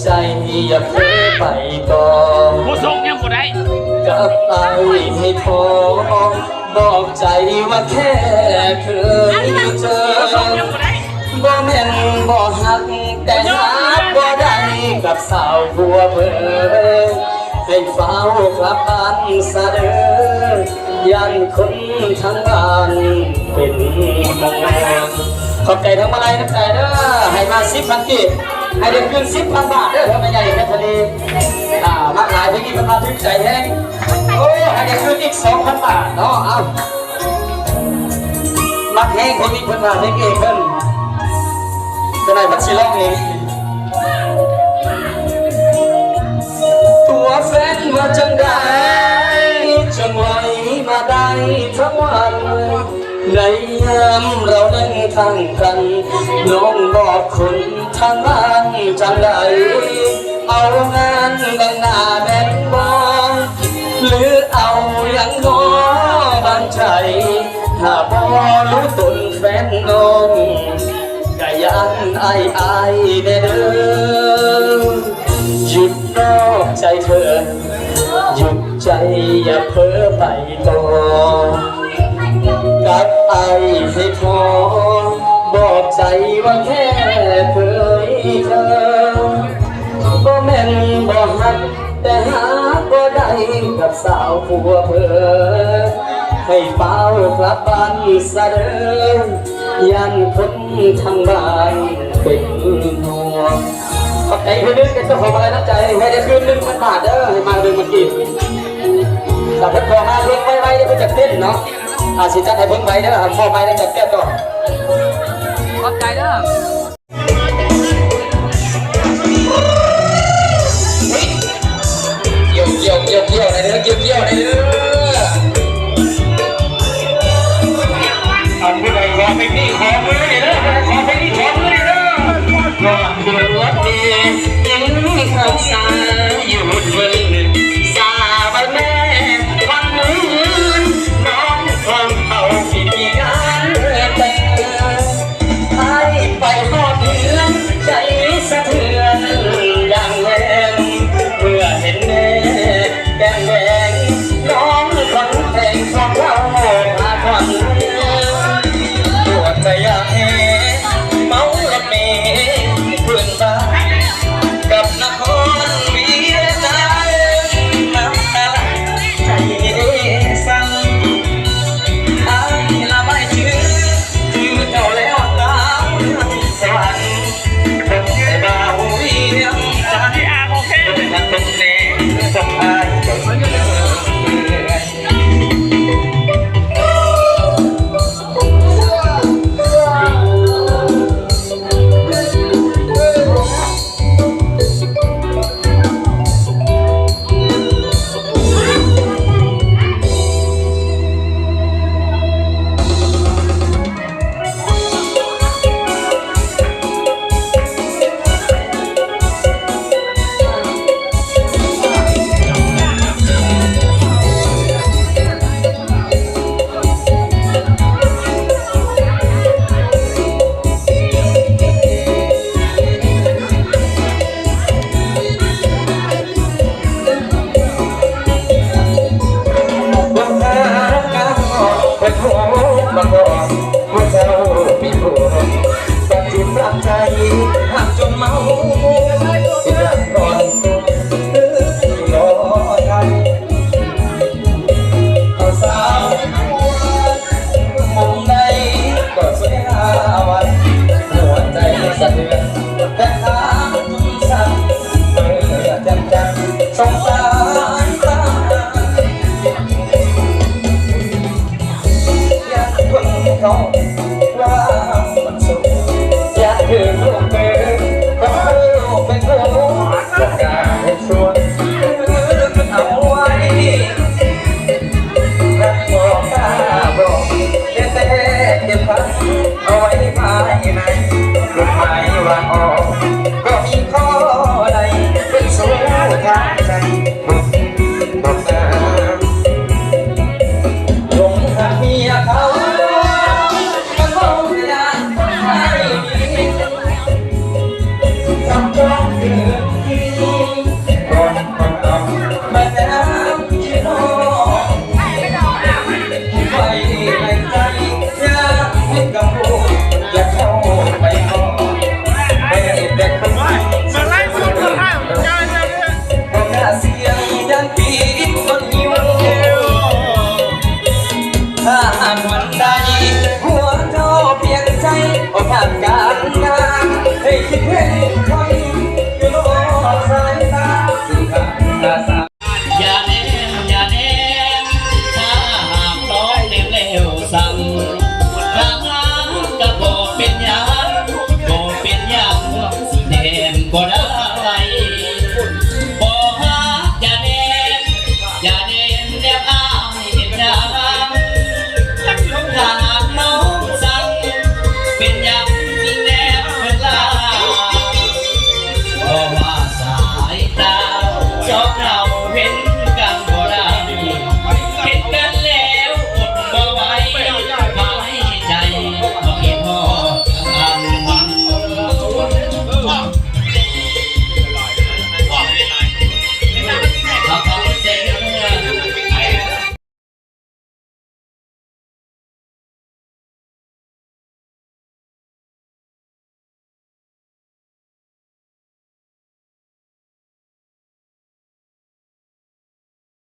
ใจอย่าเพ้อไปก่อนผู้ทรงยังบ่ได้กับไอให้พอบอกใจว่าแค่เคยเจอบ่แม่นบ่หักแต่หักบ่ได้กับสาวบัวเบอให้เฝ้ากลับบ้านซะเด้อยันคนทั้งบ้านเป็นห่วงขอบใจทั้งมาลัยน้ำใจเด้อให้มา10,000 กีบให้เดือนคืน10,000 บาทเด้อทำไมใหญ่แค่ทะเลมักหลายไปกี่พันบาทถึงใจแห้งโอ้ให้เดือนคืนอีก2,000 บาทเนาะเอามักแห้งคนอีกพันบาทให้เองเพิ่นจะได้บัตรชิลองเองตัวแฟนว่าจังได้จังไหวมาได้ทั้งวันในยามเรานั่งทางกันน้องบอกคนทางบ้านจังไดเอางานดังหน้าแม่นบองหรือเอาอย่างน้อบางใจถ้าบ่รู้ตนแฟนน้องก็ยันอายเด้อหยุดนอกใจเธอหยุดใจอย่าเพ้อไปต่อกับไอให้พอบอกใจว่าแค่เคยเจอบ่แม่นบ่หักแต่หาบ่ได้กับสาวผัวเพ้อให้เฝ้ากลับบ้านซะเด้อยันคนทางบ้านเป็นห่วงขอบใจเพื่อนๆกันเจ้าของอะไรน้ำใจให้ได้คืน1,000 บาทเด้อให้มา1,000 กีบแต่เพิ่นขอมาเพิ่งไว้เพิ่นจะเต้นเนาะสิจัดให้เพิ่งไว้เด้อมอบไม้ได้จัดแก้วก่อนขอบใจเด้อเกี่ยวในเด้อเกี่ยวในเด้อผู้ใดขอไปนี่ขอมือนี่เด้อขอไปนี่ขอมือนี่เด้อก่อนเดือดดียิ้มข้างซ้ายหยุดเวล